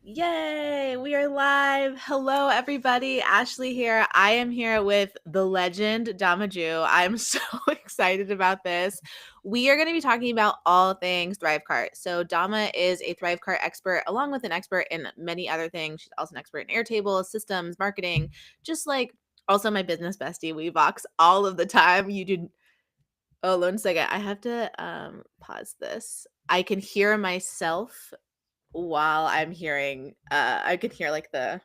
Yay, we are live. Hello, everybody. Ashley here. I am here with the legend, Dama Jue. I'm so excited about this. We are going to be talking about all things Thrivecart. So, Dama is a Thrivecart expert, along with an expert in many other things. She's also an expert in Airtable, systems, marketing, just like also my business bestie. We box all of the time. You do. Oh, 1 second. I have to pause this. I can hear myself while I'm hearing I can hear like the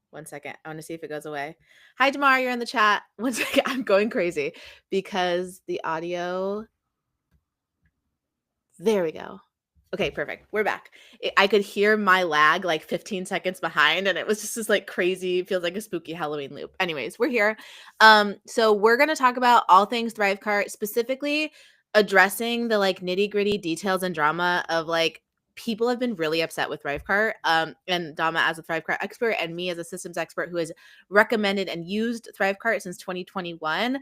1 second. I want to see if it goes away. Hi Damar, you're in the chat. 1 second. I'm going crazy because the audio. There we go. Okay, perfect. We're back. I could hear my lag like 15 seconds behind, and it was just this like crazy, feels like a spooky Halloween loop. Anyways, we're here. So we're gonna talk about all things Thrivecart, specifically addressing the like nitty-gritty details and drama of like people have been really upset with Thrivecart. And Dama as a Thrivecart expert and me as a systems expert who has recommended and used Thrivecart since 2021.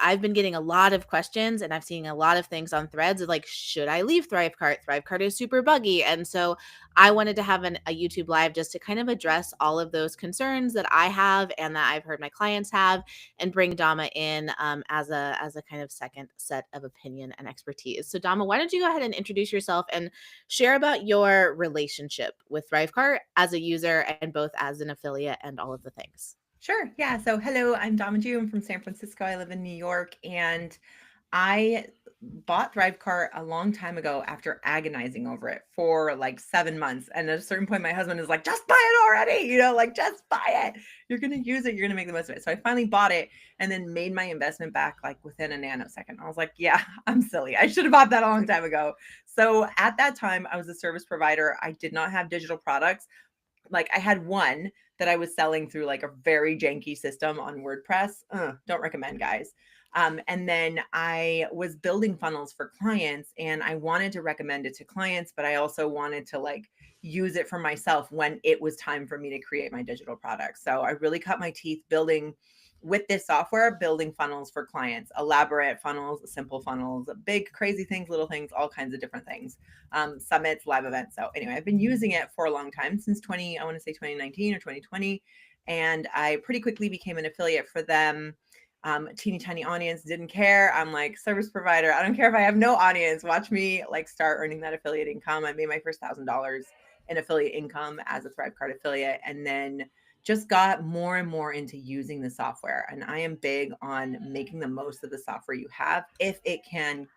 I've been getting a lot of questions and I've seen a lot of things on threads of like, should I leave Thrivecart? Thrivecart is super buggy. And so I wanted to have a YouTube live just to kind of address all of those concerns that I have and that I've heard my clients have, and bring Dama in as a kind of second set of opinion and expertise. So Dama, why don't you go ahead and introduce yourself and share about your relationship with Thrivecart as a user and both as an affiliate and all of the things. Sure. Yeah. So, hello, I'm Dama Jue. I'm from San Francisco. I live in New York, and I bought Thrivecart a long time ago after agonizing over it for like 7 months. And at a certain point, my husband is like, just buy it already. Like, just buy it. You're going to use it. You're going to make the most of it. So I finally bought it and then made my investment back like within a nanosecond. I was like, yeah, I'm silly. I should have bought that a long time ago. So at that time, I was a service provider. I did not have digital products. Like I had one that I was selling through like a very janky system on WordPress. Don't recommend, guys. And then I was building funnels for clients and I wanted to recommend it to clients, but I also wanted to like use it for myself when it was time for me to create my digital products. So I really cut my teeth building with this software, building funnels for clients, elaborate funnels, simple funnels, big, crazy things, little things, all kinds of different things, summits, live events. So anyway, I've been using it for a long time, since I want to say 2019 or 2020. And I pretty quickly became an affiliate for them. Teeny tiny audience, didn't care. I'm like, service provider, I don't care if I have no audience. Watch me like start earning that affiliate income. I made my first $1,000 in affiliate income as a Thrivecart affiliate, and then just got more and more into using the software. And I am big on making the most of the software you have. If it can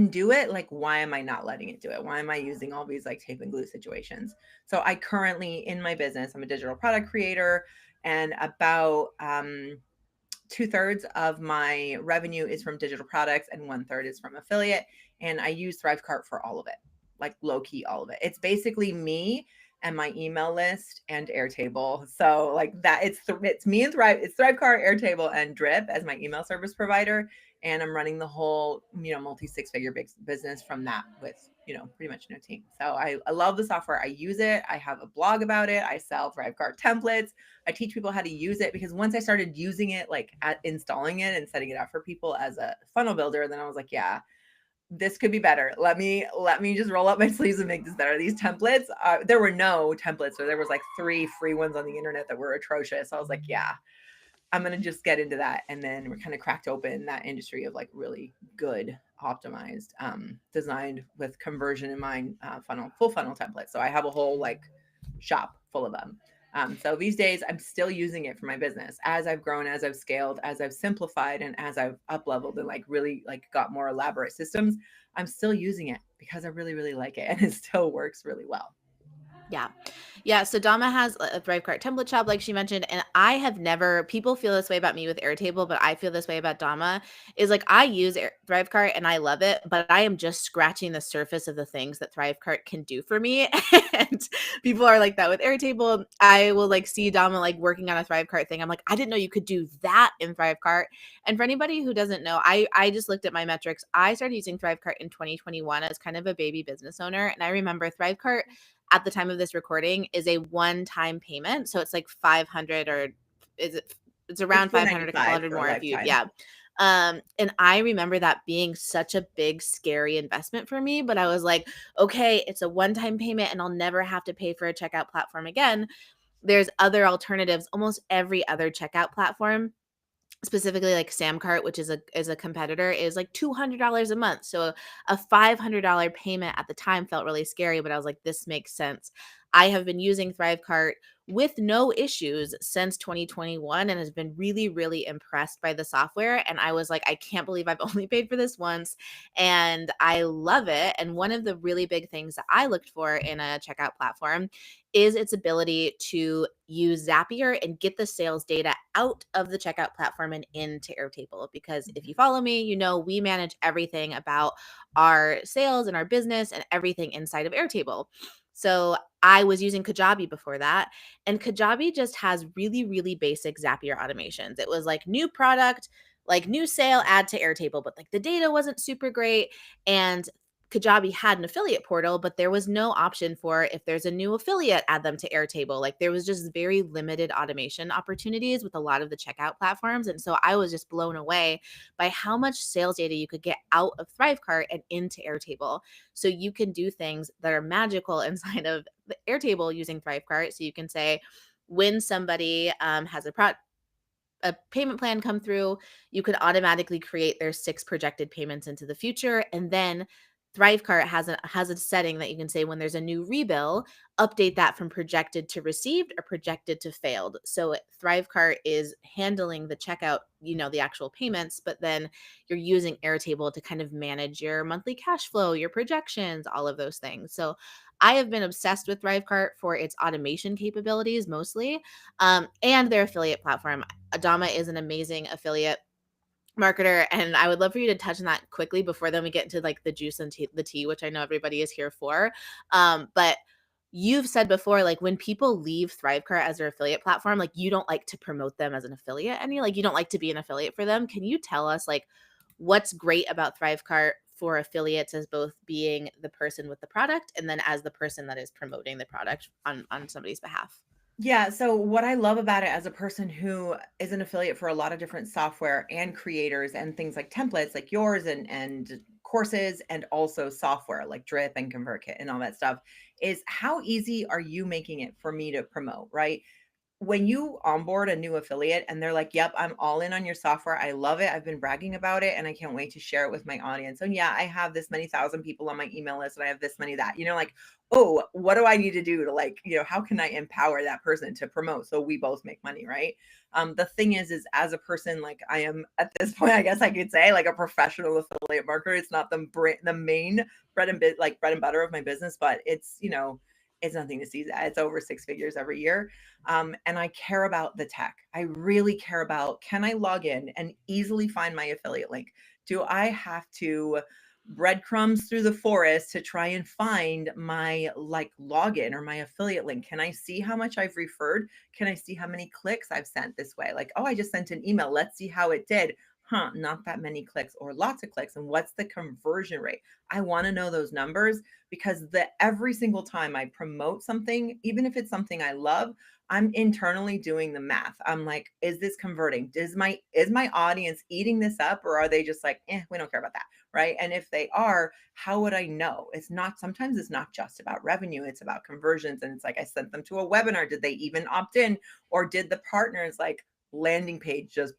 do it, like, why am I not letting it do it? Why am I using all these like tape and glue situations? So I currently, in my business, I'm a digital product creator, and about 2/3 of my revenue is from digital products and 1/3 is from affiliate. And I use Thrivecart for all of it, like low key, all of it. It's basically me and my email list and Airtable. So like that, it's me and it's Thrivecart, Airtable, and Drip as my email service provider. And I'm running the whole, multi 6-figure business from that with, pretty much no team. So I love the software. I use it. I have a blog about it. I sell Thrivecart templates. I teach people how to use it, because once I started using it, like installing it and setting it up for people as a funnel builder, then I was like, yeah, this could be better. Let me just roll up my sleeves and make this better. These templates, there were no templates, or there was like 3 free ones on the internet that were atrocious. So I was like, yeah, I'm going to just get into that. And then we're kind of cracked open that industry of like really good, optimized, designed with conversion in mind, full funnel templates. So I have a whole like shop full of them. So these days I'm still using it for my business. As I've grown, as I've scaled, as I've simplified, and as I've up leveled and like really like got more elaborate systems, I'm still using it because I really, really like it, and it still works really well. Yeah. Yeah. So Dama has a Thrivecart template shop, like she mentioned. And I have never, people feel this way about me with Airtable, but I feel this way about Dama, is like I use Thrivecart and I love it, but I am just scratching the surface of the things that Thrivecart can do for me. And people are like that with Airtable. I will like see Dama like working on a Thrivecart thing. I'm like, I didn't know you could do that in Thrivecart. And for anybody who doesn't know, I just looked at my metrics. I started using Thrivecart in 2021 as kind of a baby business owner. And I remember Thrivecart at the time of this recording is a one-time payment. So it's like 500, or is it, it's around It's 500, a couple 495 hundred for a more if you, lifetime. yeah. And I remember that being such a big, scary investment for me. But I was like, okay, it's a one-time payment and I'll never have to pay for a checkout platform again. There's other alternatives. Almost every other checkout platform, specifically like Samcart, which is a competitor, is like $200 a month. So a $500 payment at the time felt really scary, but I was like, this makes sense. I have been using Thrivecart with no issues since 2021 and has been really, really impressed by the software. And I was like, I can't believe I've only paid for this once. And I love it. And one of the really big things that I looked for in a checkout platform is its ability to use Zapier and get the sales data out of the checkout platform and into Airtable. Because if you follow me, you know we manage everything about our sales and our business and everything inside of Airtable. So I was using Kajabi before that, and Kajabi just has really, really basic Zapier automations. It was like new product, like new sale, add to Airtable, but like the data wasn't super great. And Kajabi had an affiliate portal, but there was no option for if there's a new affiliate, add them to Airtable. Like there was just very limited automation opportunities with a lot of the checkout platforms. And so I was just blown away by how much sales data you could get out of Thrivecart and into Airtable. So you can do things that are magical inside of the Airtable using Thrivecart. So you can say, when somebody has a payment plan come through, you could automatically create their 6 projected payments into the future. And then Thrivecart has a setting that you can say, when there's a new rebill, update that from projected to received or projected to failed. So Thrivecart is handling the checkout, the actual payments, but then you're using Airtable to kind of manage your monthly cash flow, your projections, all of those things. So I have been obsessed with Thrivecart for its automation capabilities mostly, and their affiliate platform. Adama is an amazing affiliate marketer, and I would love for you to touch on that quickly before then we get into like the juice and the tea, which I know everybody is here for. But you've said before, like when people leave Thrivecart as their affiliate platform, like you don't like to promote them as an affiliate any, like you don't like to be an affiliate for them. Can you tell us like what's great about Thrivecart for affiliates as both being the person with the product and then as the person that is promoting the product on somebody's behalf? Yeah, so what I love about it as a person who is an affiliate for a lot of different software and creators and things like templates like yours and courses and also software like Drip and ConvertKit and all that stuff is how easy are you making it for me to promote, right? When you onboard a new affiliate and they're like, yep, I'm all in on your software. I love it. I've been bragging about it and I can't wait to share it with my audience. And yeah, I have this many thousand people on my email list and I have this many that, like, oh, what do I need to do to like, how can I empower that person to promote so we both make money, right? The thing is as a person, like I am at this point, I guess I could say like a professional affiliate marketer. It's not the main bread and butter of my business, but it's nothing to seize at. It's over 6 figures every year. And I care about the tech. I really care about, can I log in and easily find my affiliate link? Do I have to breadcrumbs through the forest to try and find my like login or my affiliate link? Can I see how much I've referred? Can I see how many clicks I've sent this way? Like, oh, I just sent an email. Let's see how it did. Not that many clicks or lots of clicks. And what's the conversion rate? I want to know those numbers because every single time I promote something, even if it's something I love, I'm internally doing the math. I'm like, is this converting? Is my audience eating this up, or are they just like, we don't care about that, right? And if they are, how would I know? Sometimes it's not just about revenue, it's about conversions. And it's like, I sent them to a webinar. Did they even opt in? Or did the partners like landing page just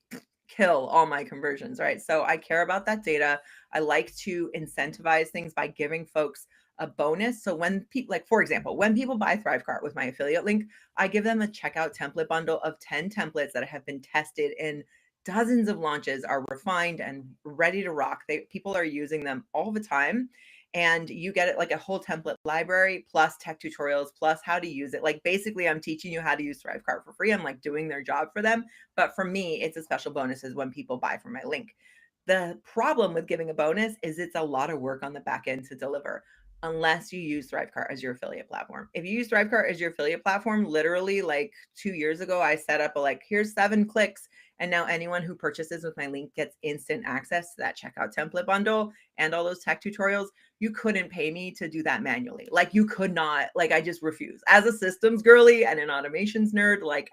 kill all my conversions, right? So I care about that data. I like to incentivize things by giving folks a bonus. So when people, like for example, when people buy Thrivecart with my affiliate link, I give them a checkout template bundle of 10 templates that have been tested in dozens of launches, are refined and ready to rock. People are using them all the time. And you get it like a whole template library plus tech tutorials plus how to use it. Like basically I'm teaching you how to use Thrivecart for free. I'm like doing their job for them. But for me, it's a special bonus is when people buy from my link. The problem with giving a bonus is it's a lot of work on the back end to deliver unless you use Thrivecart as your affiliate platform. If you use Thrivecart as your affiliate platform, literally like 2 years ago, I set up here's 7 clicks. And now anyone who purchases with my link gets instant access to that checkout template bundle and all those tech tutorials. You couldn't pay me to do that manually. Like you could not, like I just refuse. As a systems girly and an automations nerd, like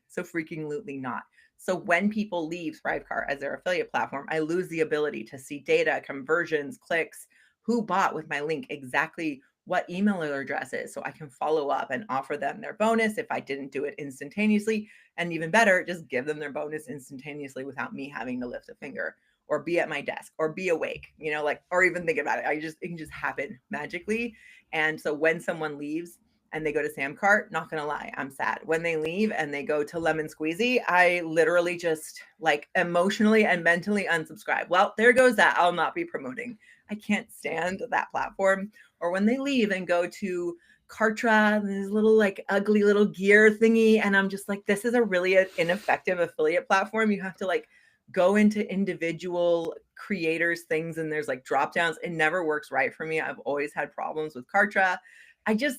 so freaking lutely not. So when people leave Thrivecart as their affiliate platform, I lose the ability to see data, conversions, clicks, who bought with my link, exactly what email addresses, so I can follow up and offer them their bonus if I didn't do it instantaneously. And even better, just give them their bonus instantaneously without me having to lift a finger or be at my desk or be awake, like, or even think about it. It can just happen magically. And so when someone leaves and they go to Samcart, not gonna lie, I'm sad. When they leave and they go to Lemon Squeezy, I literally just like emotionally and mentally unsubscribe. Well, there goes that. I'll not be promoting. I can't stand that platform. Or when they leave and go to Kartra, this little like ugly little gear thingy, and I'm just like, this is a really ineffective affiliate platform. You have to like go into individual creators things, and there's like drop downs. It never works right for me. I've always had problems with Kartra.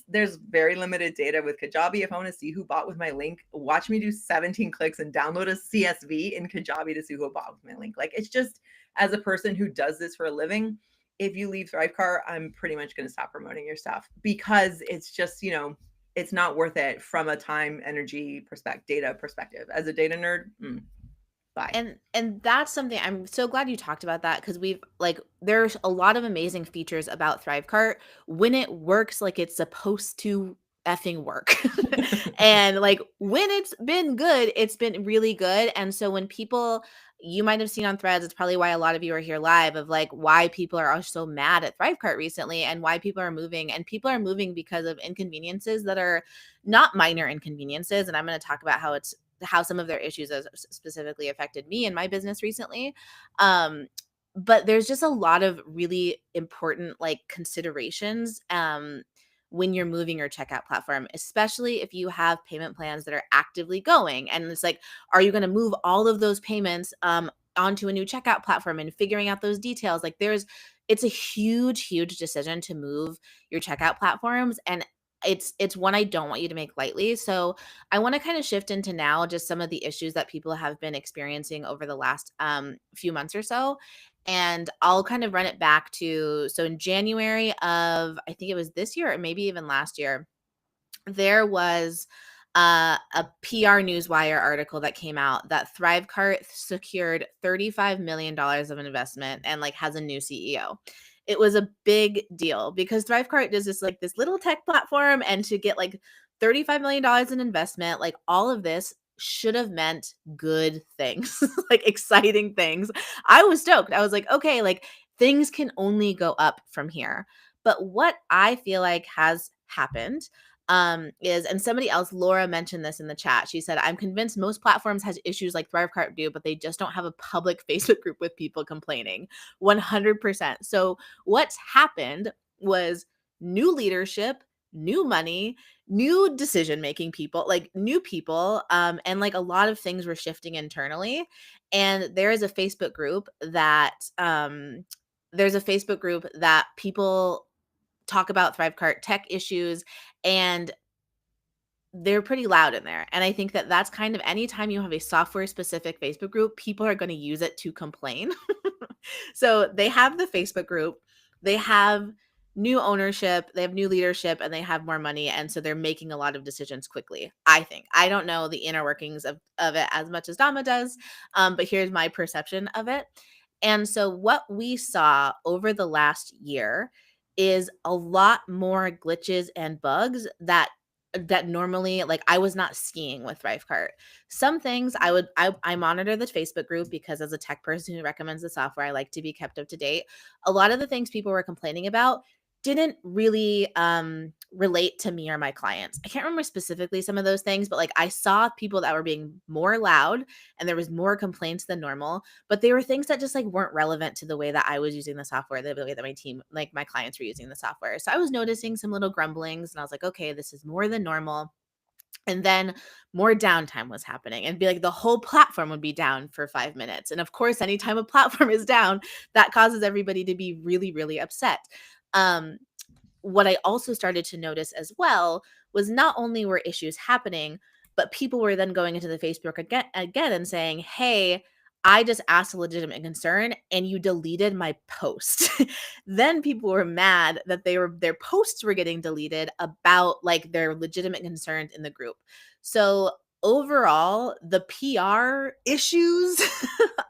There's very limited data with Kajabi. If I want to see who bought with my link, watch me do 17 clicks and download a CSV in Kajabi to see who bought with my link. Like, it's just, as a person who does this for a living, if you leave Thrivecart, I'm pretty much going to stop promoting your stuff, because it's just, it's not worth it from a time, energy data perspective. As a data nerd, bye. And that's something I'm so glad you talked about, that because there's a lot of amazing features about Thrivecart when it works like it's supposed to effing work. And like when it's been good, it's been really good. And so when people, you might have seen on Threads, it's probably why a lot of you are here live, of like why people are so mad at Thrivecart recently and why people are moving. And people are moving because of inconveniences that are not minor inconveniences. And I'm going to talk about how some of their issues has specifically affected me and my business recently. But there's just a lot of really important like considerations when you're moving your checkout platform, especially if you have payment plans that are actively going. And it's like, are you going to move all of those payments onto a new checkout platform, and figuring out those details? Like it's a huge decision to move your checkout platforms. And it's one I don't want you to make lightly. So I want to kind of shift into now just some of the issues that people have been experiencing over the last few months or so. And I'll kind of run it back to, so in January of, I think it was this year or maybe even last year, there was a PR Newswire article that came out that Thrivecart secured $35 million of investment and like has a new CEO. It was a big deal because Thrivecart is this little tech platform, and to get like $35 million in investment, like all of this should have meant good things, like exciting things. I was stoked. I was like, okay, like things can only go up from here. But what I feel like has happened is, and somebody else, Laura, mentioned this in the chat. She said, I'm convinced most platforms has issues like Thrivecart do, but they just don't have a public Facebook group with people complaining. 100%. So what's happened was new leadership, new money, new decision-making people, like new people, and like a lot of things were shifting internally. And there is a Facebook group that people talk about Thrivecart tech issues, and they're pretty loud in there. And I think that that's kind of, anytime you have a software specific Facebook group, people are going to use it to complain. So they have the Facebook group, they have new ownership, they have new leadership, and they have more money. And so they're making a lot of decisions quickly. I think, I don't know the inner workings of it as much as Dama does. But here's my perception of it. And so what we saw over the last year is a lot more glitches and bugs that normally, like, I was not seeing with Thrivecart. Some things I monitor the Facebook group because as a tech person who recommends the software, I like to be kept up to date. A lot of the things people were complaining about didn't really relate to me or my clients. I can't remember specifically some of those things, but like I saw people that were being more loud and there was more complaints than normal, but they were things that just like weren't relevant to the way that I was using the software, the way that my team, like my clients, were using the software. So I was noticing some little grumblings, and I was like, okay, this is more than normal. And then more downtime was happening, and be like the whole platform would be down for 5 minutes. And of course, anytime a platform is down, that causes everybody to be really upset. Um, what I also started to notice as well was not only were issues happening, but people were then going into the Facebook again and saying, hey, I just asked a legitimate concern and you deleted my post. Then people were mad that their posts were getting deleted about like their legitimate concerns in the group. So overall, the PR issues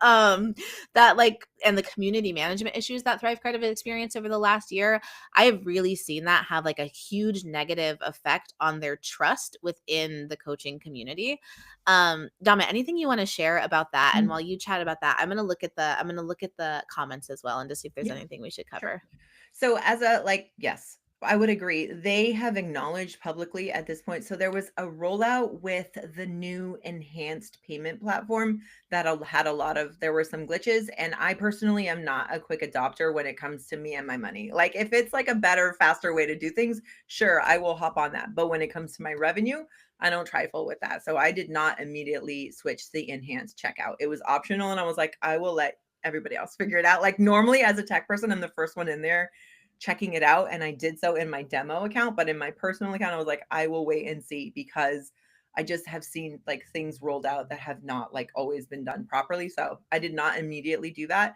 that like, and the community management issues that Thrivecart have experienced over the last year, I have really seen that have like a huge negative effect on their trust within the coaching community. Dama, anything you want to share about that? And while you chat about that, I'm gonna look at the comments as well and to see if there's Yeah, anything we should sure. cover. So as a yes, I would agree. They have acknowledged publicly at this point. So there was a rollout with the new enhanced payment platform that had a lot of there were some glitches, and I personally am not a quick adopter when it comes to me and my money. Like if it's like a better, faster way to do things, sure, I will hop on that. But when it comes to my revenue, I don't trifle with that. So I did not immediately switch to the enhanced checkout. It was optional and I was like, I will let everybody else figure it out. Like normally as a tech person, I'm the first one in there checking it out. And I did so in my demo account, but in my personal account, I was like, I will wait and see because I just have seen like things rolled out that have not like always been done properly. So I did not immediately do that.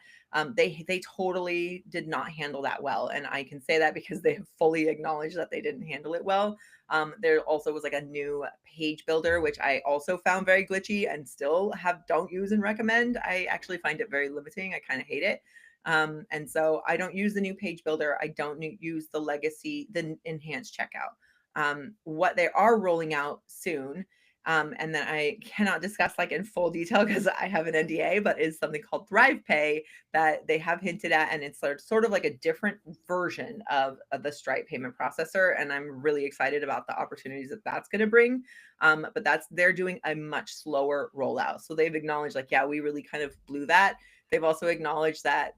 They totally did not handle that well, and I can say that because they have fully acknowledged that they didn't handle it well. There also was like a new page builder, which I also found very glitchy and still don't use and recommend. I actually find it very limiting. I kind of hate it. And so I don't use the new page builder. I don't use the enhanced checkout. What they are rolling out soon, and then I cannot discuss like in full detail because I have an NDA, but is something called ThrivePay that they have hinted at, and it's sort of like a different version of the Stripe payment processor, and I'm really excited about the opportunities that that's going to bring. But they're doing a much slower rollout, so they've acknowledged like, yeah, we really kind of blew that. They've also acknowledged that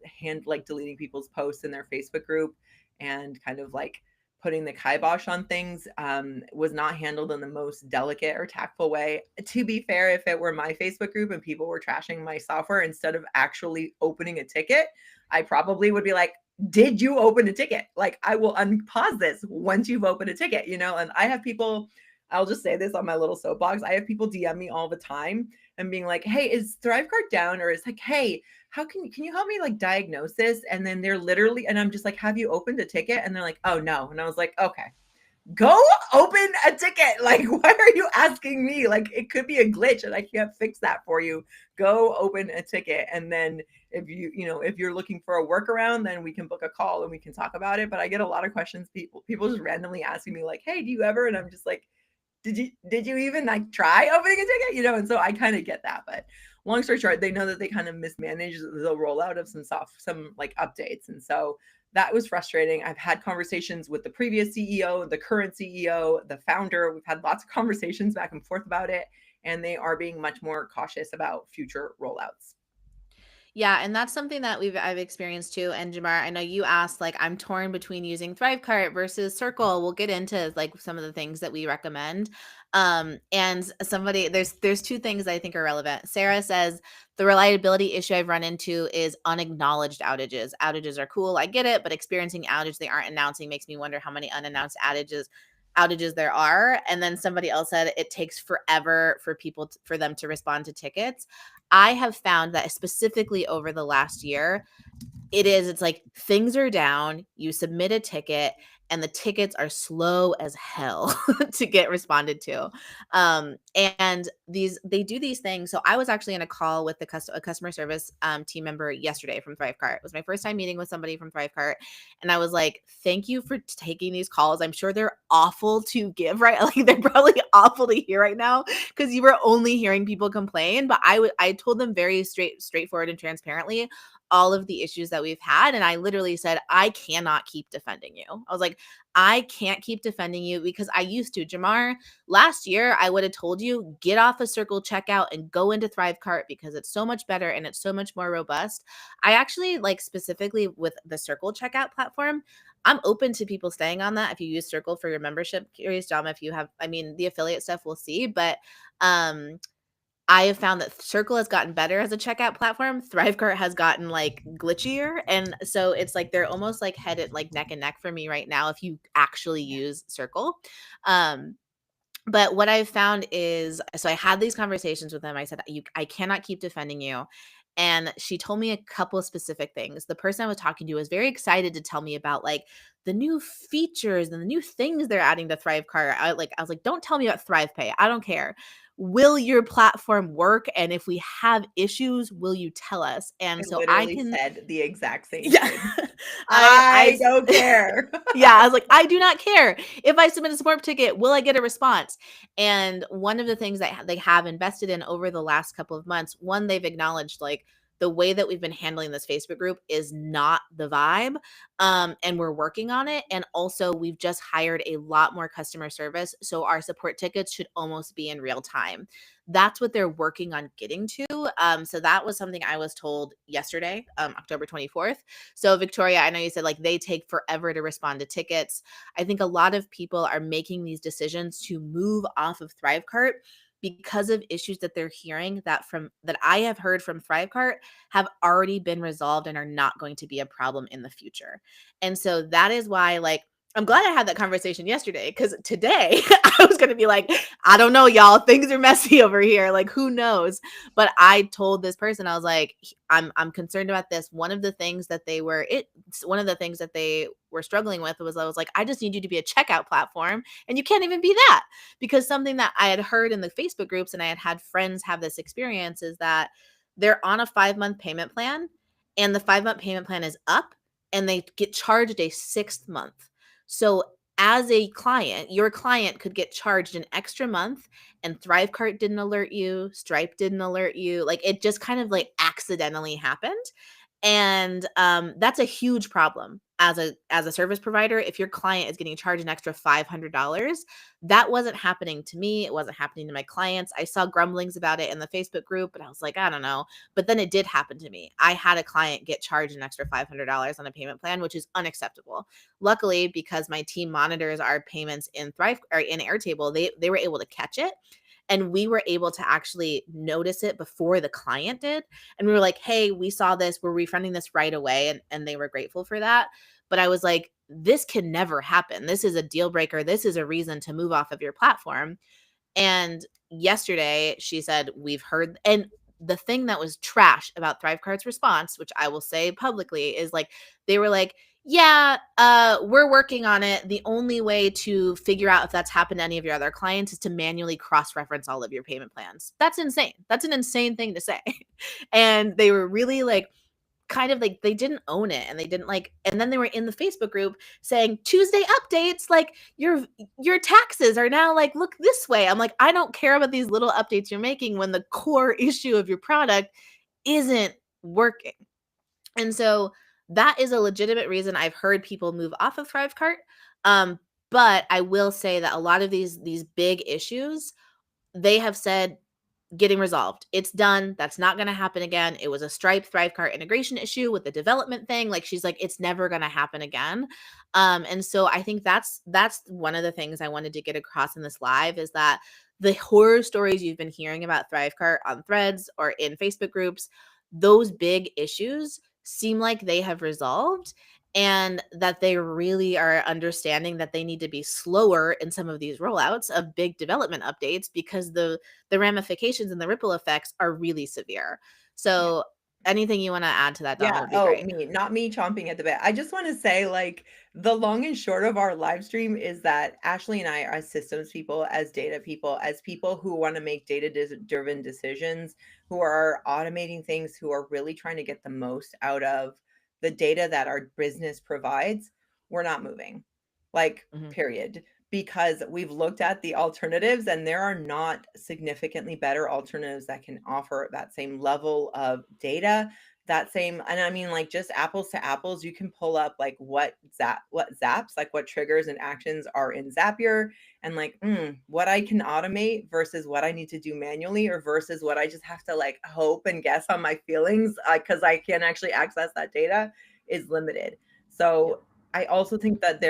deleting people's posts in their Facebook group and kind of like putting the kibosh on things was not handled in the most delicate or tactful way. To be fair, if it were my Facebook group and people were trashing my software instead of actually opening a ticket, I probably would be like, did you open a ticket? Like I will unpause this once you've opened a ticket, and I have people, I'll just say this on my little soapbox. I have people DM me all the time and being like, hey, is Thrivecart down? Or it's like, hey, how can you help me like diagnose this? And then they're literally, and I'm just like, have you opened a ticket? And they're like, oh no. And I was like, okay, go open a ticket. Like, why are you asking me? Like, it could be a glitch and I can't fix that for you. Go open a ticket. And then if if you're looking for a workaround, then we can book a call and we can talk about it. But I get a lot of questions, people just randomly asking me like, hey, do you ever? And I'm just like, did you even like try opening a ticket? And so I kind of get that. But long story short, they know that they kind of mismanaged the rollout of some like updates. And so that was frustrating. I've had conversations with the previous CEO, the current CEO, the founder. We've had lots of conversations back and forth about it, and they are being much more cautious about future rollouts. Yeah, and that's something that I've experienced too. And Jamar, I know you asked, like, I'm torn between using Thrivecart versus Circle. We'll get into like some of the things that we recommend. And there's two things I think are relevant. Sarah says the reliability issue I've run into is unacknowledged outages. Outages are cool, I get it, but experiencing outage they aren't announcing makes me wonder how many unannounced outages there are. And then somebody else said it takes forever for them to respond to tickets. I have found that specifically over the last year, it's like things are down, you submit a ticket, and the tickets are slow as hell to get responded to. And they do these things. So I was actually in a call with a customer service team member yesterday from Thrivecart. It was my first time meeting with somebody from Thrivecart. And I was like, thank you for taking these calls. I'm sure they're awful to give, right? Like they're probably awful to hear right now because you were only hearing people complain. But I told them very straightforward and transparently all of the issues that we've had. And I literally said, I cannot keep defending you. I was like, I can't keep defending you because I used to. Jamar, last year, I would have told you, get off a Circle checkout and go into Thrivecart because it's so much better and it's so much more robust. I actually like specifically with the Circle checkout platform, I'm open to people staying on that if you use Circle for your membership. Curious, Dom, if you have, I mean, the affiliate stuff we'll see, but I have found that Circle has gotten better as a checkout platform. Thrivecart has gotten like glitchier. And so it's like they're almost like headed like neck and neck for me right now if you actually use Circle. Um, but what I've found is, so I had these conversations with them. I said, I cannot keep defending you. And she told me a couple of specific things. The person I was talking to was very excited to tell me about like the new features and the new things they're adding to Thrivecart. I was like, don't tell me about ThrivePay. I don't care. will your platform work? And if we have issues, will you tell us? I And so I literally can, said the exact same yeah, thing. I I don't care. yeah, I was like, I do not care if I submit a support ticket, will I get a response? And one of the things that they have invested in over the last couple of months, one, they've acknowledged like the way that we've been handling this Facebook group is not the vibe. And we're working on it. And also, we've just hired a lot more customer service. So our support tickets should almost be in real time. That's what they're working on getting to. So that was something I was told yesterday, October 24th. So Victoria, I know you said like they take forever to respond to tickets. I think a lot of people are making these decisions to move off of Thrivecart because of issues that they're hearing that I have heard from Thrivecart have already been resolved and are not going to be a problem in the future. And so that is why like I'm glad I had that conversation yesterday, because today I was going to be like, I don't know, y'all. Things are messy over here. Like, who knows? But I told this person, I was like, I'm concerned about this. One of the things that one of the things that they were struggling with was I was like, I just need you to be a checkout platform, and you can't even be that, because something that I had heard in the Facebook groups and I had friends have this experience is that they're on a 5-month payment plan, and the 5-month payment plan is up, and they get charged a 6th month. So as a client, your client could get charged an extra month, and Thrivecart didn't alert you, Stripe didn't alert you. Like it just kind of like accidentally happened. And that's a huge problem as a service provider. If your client is getting charged an extra $500, that wasn't happening to me. It wasn't happening to my clients. I saw grumblings about it in the Facebook group, but I was like, I don't know. But then it did happen to me. I had a client get charged an extra $500 on a payment plan, which is unacceptable. Luckily, because my team monitors our payments in Thrive or in Airtable, they were able to catch it, and we were able to actually notice it before the client did. And we were like, hey, we saw this, we're refunding this right away. And they were grateful for that. But I was like, this can never happen. This is a deal breaker. This is a reason to move off of your platform. And yesterday she said, we've heard, and the thing that was trash about Thrivecart's response, which I will say publicly, is like they were like, yeah, we're working on it. The only way to figure out if that's happened to any of your other clients is to manually cross-reference all of your payment plans. That's insane. That's an insane thing to say. And they were really like, kind of like they didn't own it, and they didn't like, and then they were in the Facebook group saying Tuesday updates, like your taxes are now like look this way. I'm like, I don't care about these little updates you're making when the core issue of your product isn't working. And so that is a legitimate reason I've heard people move off of Thrivecart. But I will say that a lot of these big issues, they have said getting resolved. It's done. That's not going to happen again. It was a Stripe Thrivecart integration issue with the development thing. Like she's like, it's never going to happen again. And so I think that's one of the things I wanted to get across in this live is that the horror stories you've been hearing about Thrivecart on threads or in Facebook groups, those big issues seem like they have resolved, and that they really are understanding that they need to be slower in some of these rollouts of big development updates, because the ramifications and the ripple effects are really severe. Yeah. So anything you want to add to that, Dama, Yeah. would be Oh, great. me, not me chomping at the bit. I just want to say, like, the long and short of our live stream is that Ashley and I are as systems people, as data people, as people who want to make data driven decisions, who are automating things, who are really trying to get the most out of the data that our business provides. We're not moving, like, Mhm. period. Because we've looked at the alternatives and there are not significantly better alternatives that can offer that same level of data, that same, and I mean like just apples to apples. You can pull up like what zaps, like what triggers and actions are in Zapier, and like what I can automate versus what I need to do manually, or versus what I just have to like hope and guess on my feelings because I can't actually access that data, is limited. Yep. So I also think that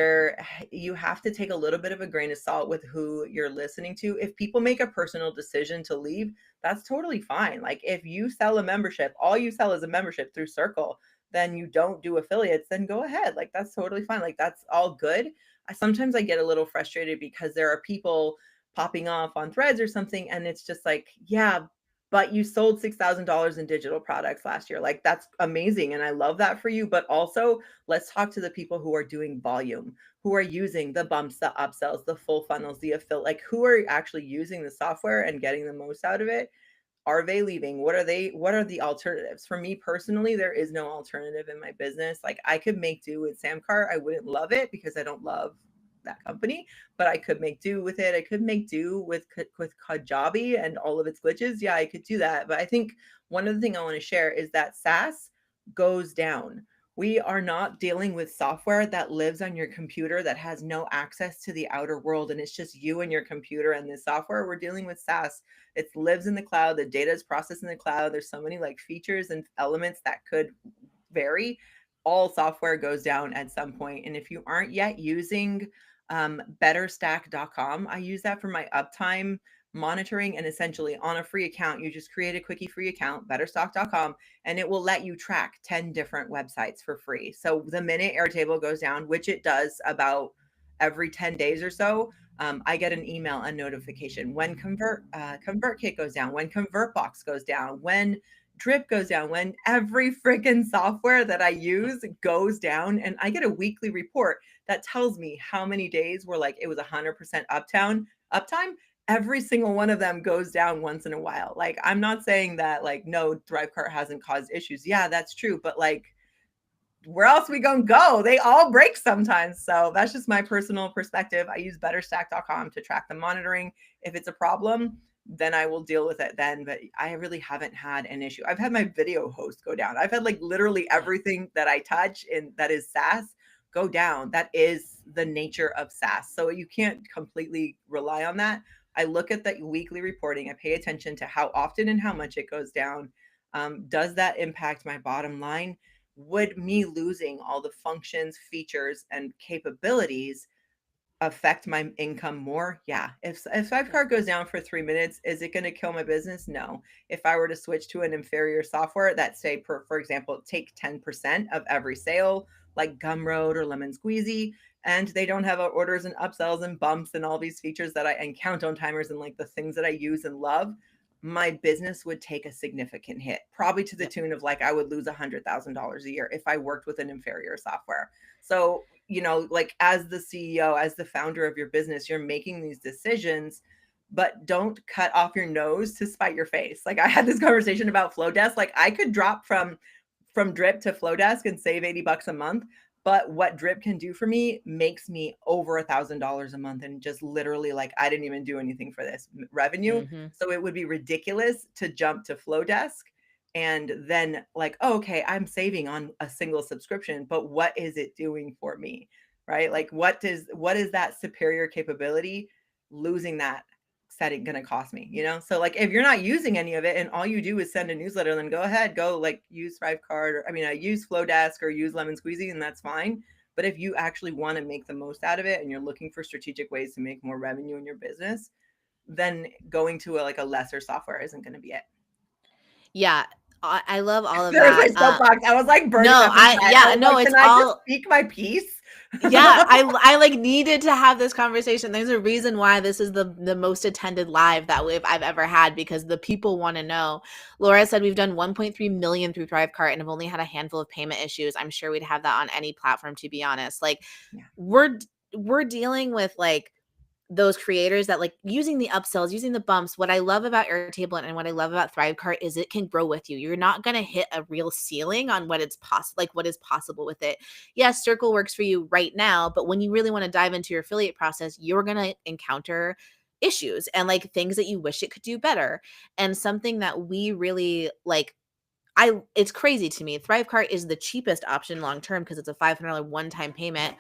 you have to take a little bit of a grain of salt with who you're listening to. If people make a personal decision to leave, that's totally fine. Like if you sell a membership, all you sell is a membership through Circle, then you don't do affiliates, then go ahead. Like that's totally fine. Like that's all good. Sometimes I get a little frustrated because there are people popping off on threads or something, and it's just like, yeah, but you sold $6,000 in digital products last year. Like that's amazing. And I love that for you. But also let's talk to the people who are doing volume, who are using the bumps, the upsells, the full funnels, the affiliate, like who are actually using the software and getting the most out of it? Are they leaving? What are the alternatives? For me personally, there is no alternative in my business. Like I could make do with Samcart. I wouldn't love it because I don't love that company, but I could make do with it. I could make do with Kajabi and all of its glitches. Yeah, I could do that. But I think one of the things I want to share is that SaaS goes down. We are not dealing with software that lives on your computer that has no access to the outer world, and it's just you and your computer and this software. We're dealing with SaaS. It lives in the cloud. The data is processed in the cloud. There's so many like features and elements that could vary. All software goes down at some point. And if you aren't yet using betterstack.com, I use that for my uptime monitoring, and essentially on a free account, you just create a quickie free account, betterstock.com, and it will let you track 10 different websites for free. So the minute Airtable goes down, which it does about every 10 days or so, I get an email, a notification when ConvertKit goes down, when ConvertBox goes down, when Drip goes down, when every freaking software that I use goes down, and I get a weekly report that tells me how many days were like it was 100% uptime. Every single one of them goes down once in a while. Like I'm not saying that like no, Thrivecart hasn't caused issues. Yeah, that's true, but like where else we gonna go? They all break sometimes. So that's just my personal perspective. I use betterstack.com to track the monitoring. If it's a problem, then I will deal with it then. But I really haven't had an issue. I've had my video host go down. I've had like literally everything that I touch and that is SaaS go down. That is the nature of SaaS. So you can't completely rely on that. I look at the weekly reporting. I pay attention to how often and how much it goes down. Does that impact my bottom line? Would me losing all the functions, features, and capabilities affect my income more? Yeah. If Thrivecart goes down for 3 minutes, is it going to kill my business? No. If I were to switch to an inferior software that say, for example, take 10% of every sale, like Gumroad or Lemon Squeezy, and they don't have orders and upsells and bumps and all these features and countdown timers and like the things that I use and love, my business would take a significant hit, probably to the tune of like I would lose $100,000 a year if I worked with an inferior software. So, you know, like as the CEO, as the founder of your business, you're making these decisions, but don't cut off your nose to spite your face. Like I had this conversation about Flowdesk. Like I could drop from Drip to Flowdesk and save $80 a month. But what Drip can do for me makes me over $1,000 a month, and just literally like I didn't even do anything for this revenue. Mm-hmm. So it would be ridiculous to jump to Flowdesk and then like, oh, okay, I'm saving on a single subscription, but what is it doing for me? Right? Like what is that superior capability losing that setting going to cost me, you know? So like if you're not using any of it and all you do is send a newsletter, then go ahead, go like use Thrivecart, or I use Flowdesk or use Lemon Squeezy, and that's fine. But if you actually want to make the most out of it and you're looking for strategic ways to make more revenue in your business, then going to a lesser software isn't going to be it. Yeah. I love all of There's that. my soapbox. I was like burning up my head. Yeah, no, like, it's can I all just speak my piece? yeah, I like needed to have this conversation. There's a reason why this is the most attended live that I've ever had, because the people want to know. Laura said we've done 1.3 million through Thrivecart and have only had a handful of payment issues. I'm sure we'd have that on any platform, to be honest. Like Yeah. we're dealing with like those creators that like using the upsells, using the bumps. What I love about Airtable and what I love about Thrivecart is it can grow with you. You're not going to hit a real ceiling on what it's what is possible with it. Yes, Circle works for you right now, but when you really want to dive into your affiliate process, you're going to encounter issues and like things that you wish it could do better. And something that we really like, it's crazy to me. Thrivecart is the cheapest option long term because it's a $500 one-time payment.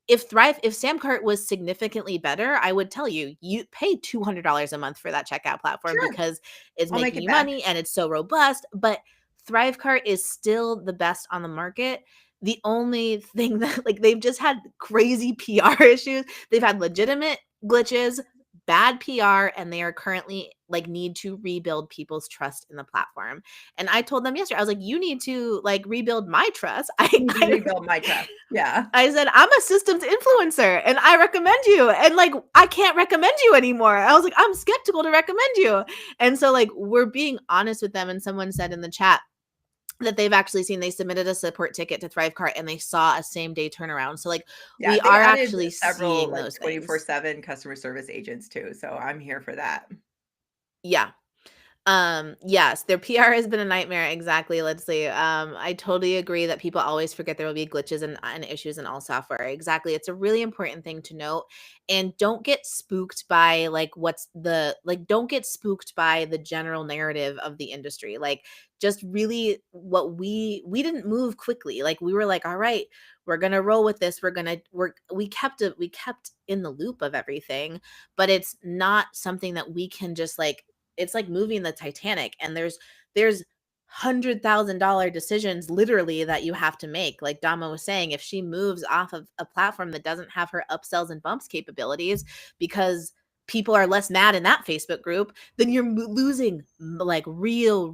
If Samcart was significantly better, I would tell you pay $200 a month for that checkout platform because it's making you money and it's so robust. But Thrivecart is still the best on the market. The only thing that like they've just had crazy PR issues. They've had legitimate glitches, bad PR, and they are currently like need to rebuild people's trust in the platform. And I told them yesterday, I was like, you need to like rebuild my trust. Rebuild my trust. Yeah. I said, I'm a systems influencer and I recommend you. And like, I can't recommend you anymore. I was like, I'm skeptical to recommend you. And so like, we're being honest with them. And someone said in the chat, that they've actually seen. They submitted a support ticket to Thrivecart and they saw a same day turnaround. So like Yeah, we they are added actually several seeing like those things. 24/7 customer service agents too, so I'm here for that. Yeah. Yes, their PR has been a nightmare. Exactly. Let's see. I totally agree that people always forget there will be glitches and issues in all software. Exactly. It's a really important thing to note. And don't get spooked by don't get spooked by the general narrative of the industry. Like just really what we didn't move quickly. Like we were like, all right, we're gonna roll with this. We kept in the loop of everything, but it's not something that we can just like it's like moving the Titanic and there's $100,000 decisions literally that you have to make. Like Dama was saying, if she moves off of a platform that doesn't have her upsells and bumps capabilities because people are less mad in that Facebook group, then you're losing like real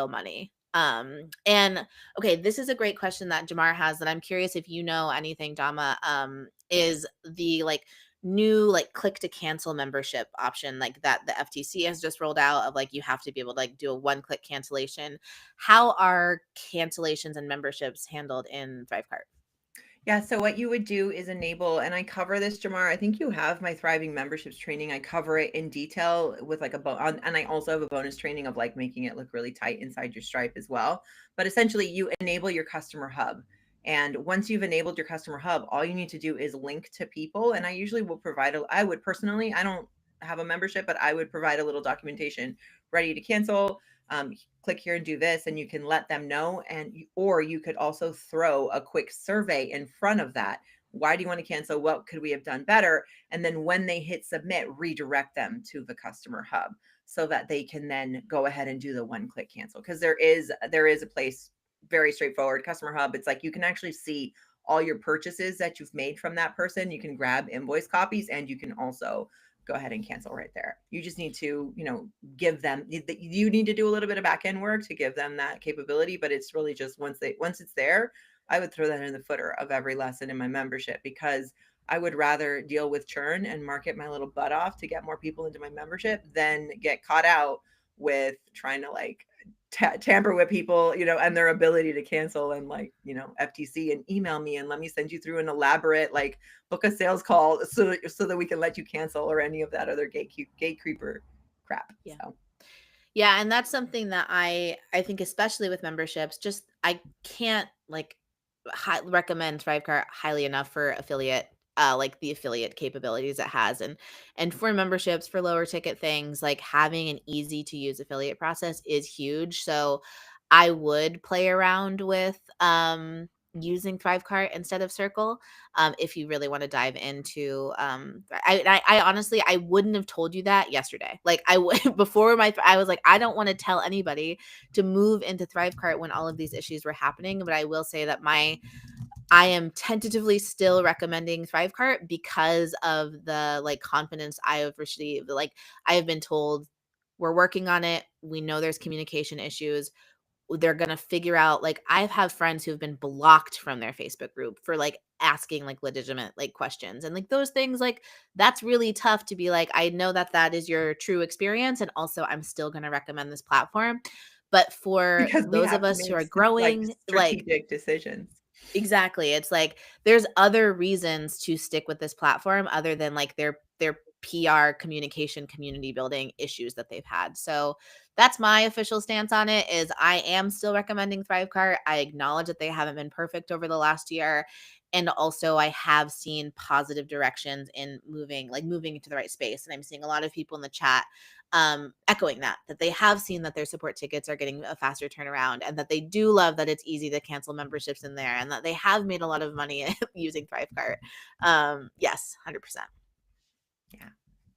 money. And okay, this is a great question that Jamar has that I'm curious if you know anything, Dama, is the like new like click to cancel membership option like that the FTC has just rolled out of like you have to be able to like do a one click cancellation. How are cancellations and memberships handled in Thrivecart? Yeah, so what you would do is enable, and I cover this, Jamar. I think you have my Thriving Memberships training. I cover it in detail with like and I also have a bonus training of like making it look really tight inside your Stripe as well. But essentially, you enable your customer hub. And once you've enabled your customer hub, all you need to do is link to people. And I usually will provide, I would personally, I don't have a membership, but I would provide a little documentation ready to cancel. Click here and do this, and you can let them know. Or you could also throw a quick survey in front of that. Why do you want to cancel? What could we have done better? And then when they hit submit, redirect them to the customer hub so that they can then go ahead and do the one click cancel. Because there is a place, very straightforward, customer hub. It's like you can actually see all your purchases that you've made from that person. You can grab invoice copies, and you can also go ahead and cancel right there. You just need to, give them, you need to do a little bit of back end work to give them that capability, but it's really just once it's there, I would throw that in the footer of every lesson in my membership, because I would rather deal with churn and market my little butt off to get more people into my membership than get caught out with trying to like tamper with people, and their ability to cancel, and like, FTC and email me and let me send you through an elaborate like book a sales call so that we can let you cancel, or any of that other gate creeper crap. Yeah. So Yeah, and that's something that I think especially with memberships, just I can't like recommend Thrivecart highly enough for affiliate like the affiliate capabilities it has and for memberships for lower ticket things like having an easy to use affiliate process is huge. So I would play around with using Thrivecart instead of Circle if you really want to dive into I honestly I wouldn't have told you that yesterday. Like I would before I was like I don't want to tell anybody to move into Thrivecart when all of these issues were happening, but I will say that I am tentatively still recommending Thrivecart because of the like confidence I have received. Like I have been told we're working on it. We know there's communication issues. They're gonna figure out like I've had friends who've been blocked from their Facebook group for like asking like legitimate like questions and like those things like that's really tough to be like I know that that is your true experience and also I'm still gonna recommend this platform. But for because we those have of to us who make are like growing, like strategic decisions. exactly. It's like there's other reasons to stick with this platform other than like their PR communication community building issues that they've had. So that's my official stance on it is I am still recommending Thrivecart. I acknowledge that they haven't been perfect over the last year. And also I have seen positive directions in moving into the right space. And I'm seeing a lot of people in the chat echoing that they have seen that their support tickets are getting a faster turnaround and that they do love that it's easy to cancel memberships in there and that they have made a lot of money using Thrivecart. Yes, 100%. Yeah.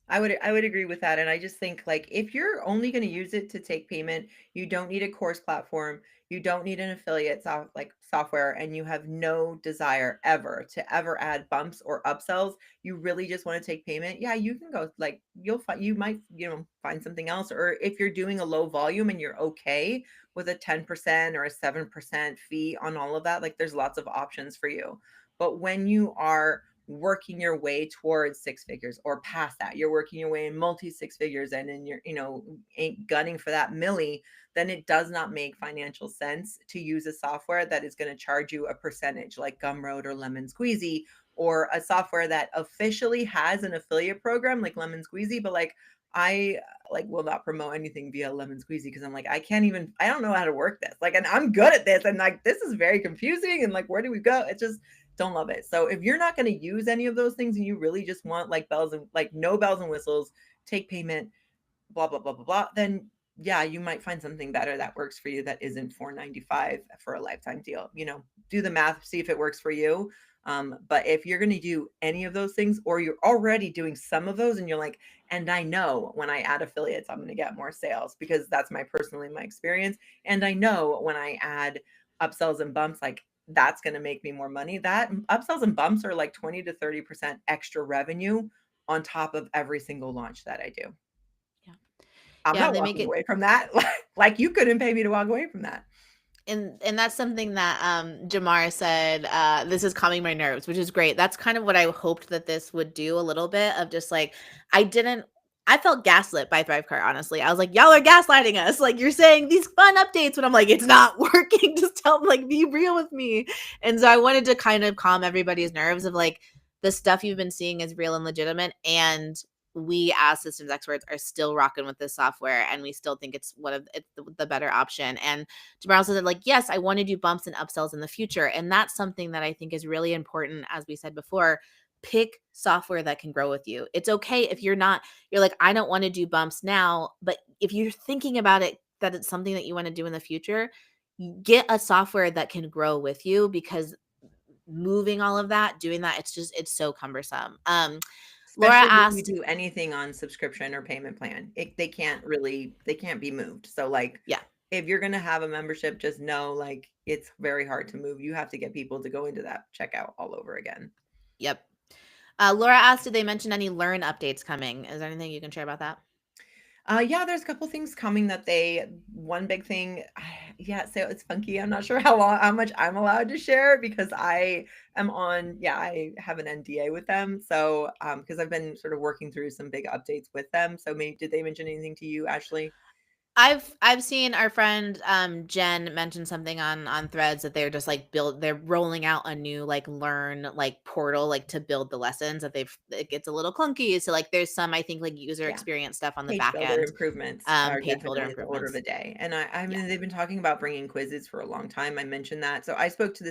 I would agree with that. And I just think like if you're only going to use it to take payment, you don't need a course platform, you don't need an affiliate software, and you have no desire ever to ever add bumps or upsells. You really just want to take payment. Yeah, you can go like you might, find something else. Or if you're doing a low volume and you're okay with a 10% or a 7% fee on all of that, like there's lots of options for you. But when you are working your way towards six figures or past that, you're working your way in multi six figures, and then you're, ain't gunning for that milli, then it does not make financial sense to use a software that is going to charge you a percentage like Gumroad or Lemon Squeezy, or a software that officially has an affiliate program like Lemon Squeezy, but like I like will not promote anything via Lemon Squeezy because I'm like, I don't know how to work this. Like, and I'm good at this. And like, this is very confusing. And like, where do we go? It's just don't love it. So if you're not going to use any of those things and you really just want like no bells and whistles, take payment, blah, blah, blah, blah, blah, then yeah, you might find something better that works for you that isn't $4.95 for a lifetime deal. Do the math, see if it works for you. But if you're going to do any of those things, or you're already doing some of those and you're like, and I know when I add affiliates, I'm going to get more sales because that's my experience. And I know when I add upsells and bumps, like that's going to make me more money. That upsells and bumps are like 20 to 30% extra revenue on top of every single launch that I do. Yeah. I'm Yeah, not they make walking it, away from that. Like you couldn't pay me to walk away from that. and that's something that Jamar said, this is calming my nerves, which is great. That's kind of what I hoped that this would do, a little bit of just like, I felt gaslit by Thrivecart, honestly. I was like, y'all are gaslighting us. Like, you're saying these fun updates, but I'm like, it's not working. Just be real with me. And so I wanted to kind of calm everybody's nerves of like, the stuff you've been seeing is real and legitimate. And we as systems experts are still rocking with this software, and we still think it's the better option. And Jamal said, like, yes, I want to do bumps and upsells in the future. And that's something that I think is really important. As we said before, pick software that can grow with you. It's okay if you're like, I don't want to do bumps now, but if you're thinking about it, that it's something that you want to do in the future, get a software that can grow with you, because moving all of that, doing that, it's so cumbersome. Laura Especially if you asked, do anything on subscription or payment plan. They can't be moved. So like yeah, if you're going to have a membership, just know like it's very hard to move. You have to get people to go into that checkout all over again. yep. Laura asked, did they mention any Learn updates coming? Is there anything you can share about that? Yeah, there's a couple things coming one big thing. Yeah, so it's funky. I'm not sure how much I'm allowed to share because I I have an NDA with them. So, because I've been sort of working through some big updates with them. So maybe, did they mention anything to you, Ashley? I've seen our friend Jen mention something on Threads that they're just like they're rolling out a new like Learn like portal, like to build the lessons, that it gets a little clunky. So like there's some, I think, like user Yeah. experience stuff on the Page back builder end, improvements are page builder definitely the order of improvements. the day. And I Yeah. mean, they've been talking about bringing quizzes for a long time. I mentioned that. So I spoke to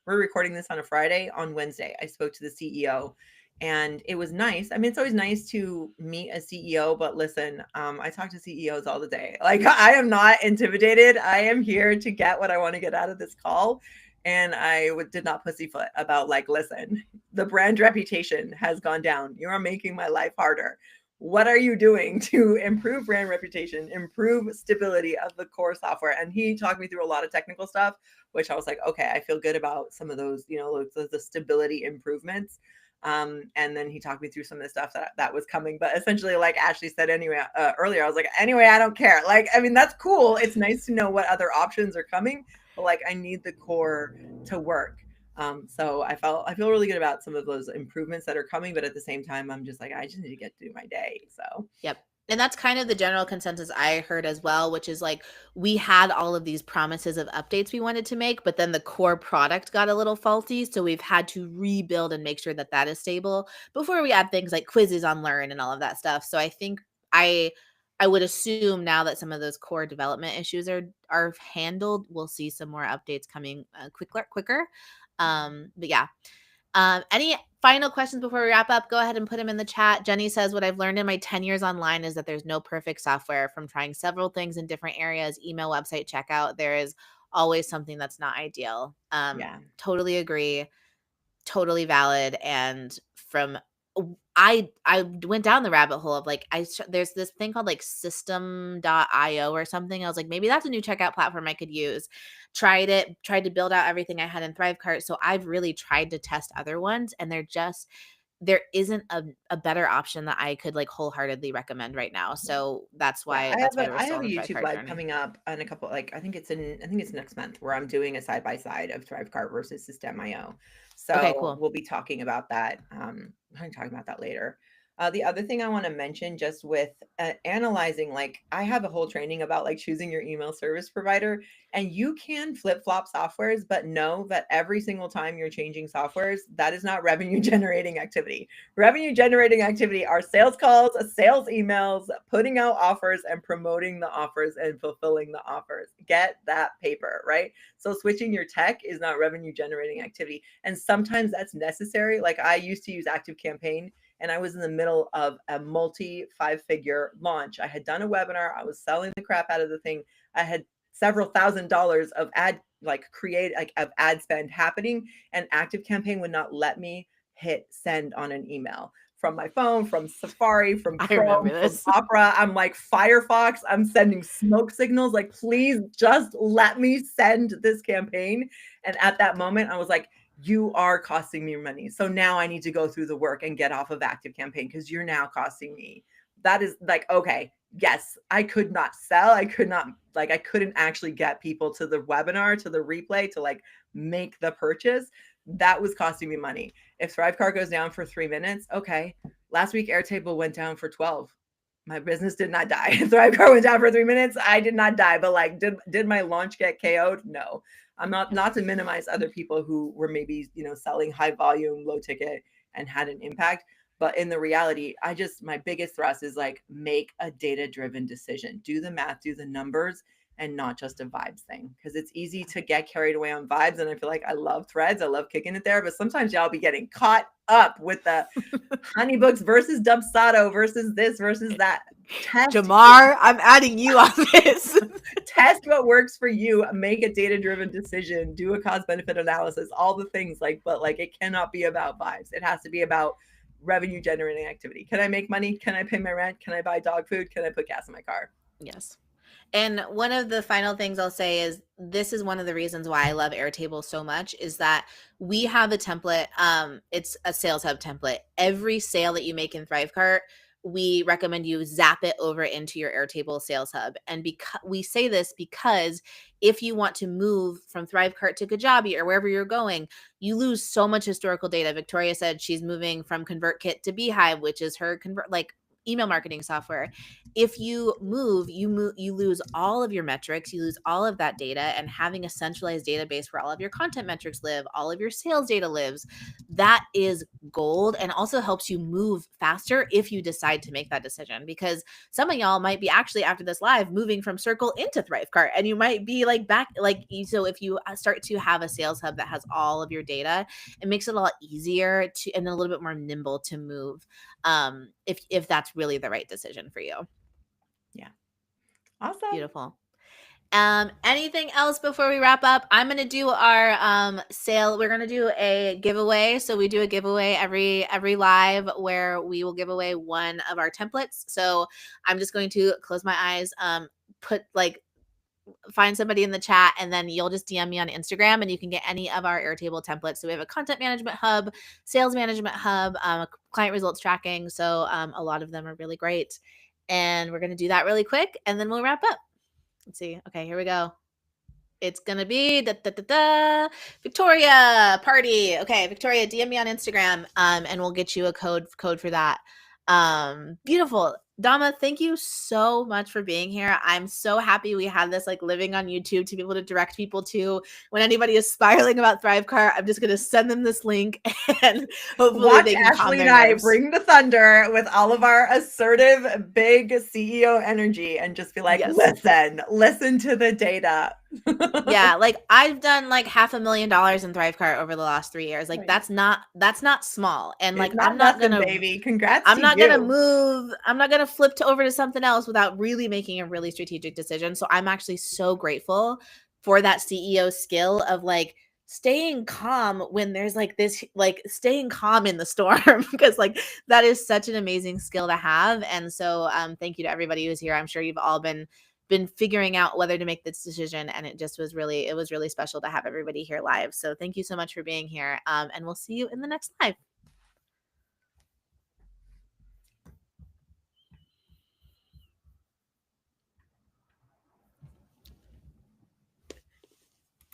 we're recording this on a Friday. On Wednesday, I spoke to the CEO, and it was nice. I mean, it's always nice to meet a CEO, but listen, I talk to CEOs all the day. Like, I am not intimidated. I am here to get what I want to get out of this call. And did not pussyfoot about like, listen, the brand reputation has gone down. You are making my life harder. What are you doing to improve brand reputation, improve stability of the core software? And he talked me through a lot of technical stuff, which I was like, okay, I feel good about some of those, the stability improvements. And then he talked me through some of the stuff that was coming. But essentially, like Ashley said earlier, I was like, anyway, I don't care. Like, I mean, that's cool. It's nice to know what other options are coming, but like, I need the core to work. So I feel really good about some of those improvements that are coming, but at the same time, I'm just like, I just need to get through my day. So Yep. And that's kind of the general consensus I heard as well, which is like, we had all of these promises of updates we wanted to make, but then the core product got a little faulty. So we've had to rebuild and make sure that that is stable before we add things like quizzes on Learn and all of that stuff. So I think I would assume now that some of those core development issues are handled, we'll see some more updates coming quicker. But yeah. Any final questions before we wrap up? Go ahead and put them in the chat. Jenny says, what I've learned in my 10 years online is that there's no perfect software. From trying several things in different areas, email, website, checkout, there is always something that's not ideal. yeah, Totally agree. Totally valid. And from I went down the rabbit hole of like, there's this thing called like system.io or something. I was like, maybe that's a new checkout platform I could use. Tried to build out everything I had in Thrivecart. So I've really tried to test other ones, and there isn't a better option that I could like wholeheartedly recommend right now. So that's yeah. why we're I still have on a the YouTube Thrivecart live journey. coming up on a couple. Like I think it's next month where I'm doing a side by side of Thrivecart versus System.io. Okay, So cool. we'll be talking about that. I'm talking about that later. The other thing I want to mention, just with analyzing, like I have a whole training about like choosing your email service provider, and you can flip flop softwares, but know that every single time you're changing softwares, that is not revenue generating activity. Revenue generating activity are sales calls, sales emails, putting out offers and promoting the offers and fulfilling the offers. Get that paper, right? So switching your tech is not revenue generating activity. And sometimes that's necessary. Like I used to use Active Campaign, and I was in the middle of a multi 5-figure launch. I had done a webinar. I was selling the crap out of the thing. I had several $1,000s of ad spend happening, and Active Campaign would not let me hit send on an email from my phone, from Safari, from I remember Chrome, from this. Opera. I'm like, Firefox, I'm sending smoke signals. Like, please just let me send this campaign. And at that moment, I was like, you are costing me money. So now I need to go through the work and get off of Active Campaign because you're now costing me. That is like, okay, yes, I could not sell. I couldn't actually get people to the webinar, to the replay, to like make the purchase. That was costing me money. If Thrivecart goes down for 3 minutes, okay. Last week, Airtable went down for 12. My business did not die. Thrivecart went down for 3 minutes. I did not die. But like, did my launch get KO'd? No. I'm not to minimize other people who were maybe, selling high volume, low ticket and had an impact. But in the reality, my biggest thrust is like, make a data driven decision, do the math, do the numbers, and not just a vibes thing. Because it's easy to get carried away on vibes. And I feel like I love threads. I love kicking it there. But sometimes y'all be getting caught up with the Honeybooks versus Dubsado versus this versus that. Jamar, I'm adding you on this. Test what works for you, make a data-driven decision, do a cost-benefit analysis, all the things but it cannot be about vibes. It has to be about revenue generating activity. Can I make money? Can I pay my rent? Can I buy dog food? Can I put gas in my car? Yes. And one of the final things I'll say is this is one of the reasons why I love Airtable so much is that we have a template. It's a sales hub template. Every sale that you make in Thrivecart, we recommend you zap it over into your Airtable sales hub. And because we say this because if you want to move from Thrivecart to Kajabi or wherever you're going, you lose so much historical data. Victoria said she's moving from ConvertKit to Beehive, which is her email marketing software. If you lose all of your metrics, you lose all of that data, and having a centralized database where all of your content metrics live, all of your sales data lives, that is gold and also helps you move faster if you decide to make that decision. Because some of y'all might be actually after this live moving from Circle into Thrivecart, and you might be like back so if you start to have a sales hub that has all of your data, it makes it a lot easier to and a little bit more nimble to move if that's really the right decision for you. Yeah. Awesome. Beautiful. Anything else before we wrap up? I'm going to do our sale. We're going to do a giveaway. So we do a giveaway every live where we will give away one of our templates. So I'm just going to close my eyes, find somebody in the chat, and then you'll just DM me on Instagram and you can get any of our Airtable templates. So we have a content management hub, sales management hub, client results tracking. So a lot of them are really great. And we're going to do that really quick and then we'll wrap up. Let's see. Okay, here we go. It's going to be Victoria party. Okay, Victoria, DM me on Instagram and we'll get you a code for that. Beautiful. Dama, thank you so much for being here. I'm so happy we had this living on YouTube to be able to direct people to when anybody is spiraling about Thrivecart. I'm just going to send them this link and hopefully they can calm Ashley their and I nerves. bring the thunder with all of our assertive, big CEO energy and just be like, yes. listen to the data. Yeah, I've done $500,000 in Thrivecart over the last 3 years. That's not small. And I'm not gonna baby. Congrats. I'm not gonna move. I'm not gonna flip over to something else without really making a really strategic decision. So I'm actually so grateful for that CEO skill of staying calm when there's this staying calm in the storm because that is such an amazing skill to have. And so thank you to everybody who's here. I'm sure you've all been figuring out whether to make this decision, and it was really special to have everybody here live. So thank you so much for being here, and we'll see you in the next live.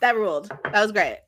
That ruled. That was great.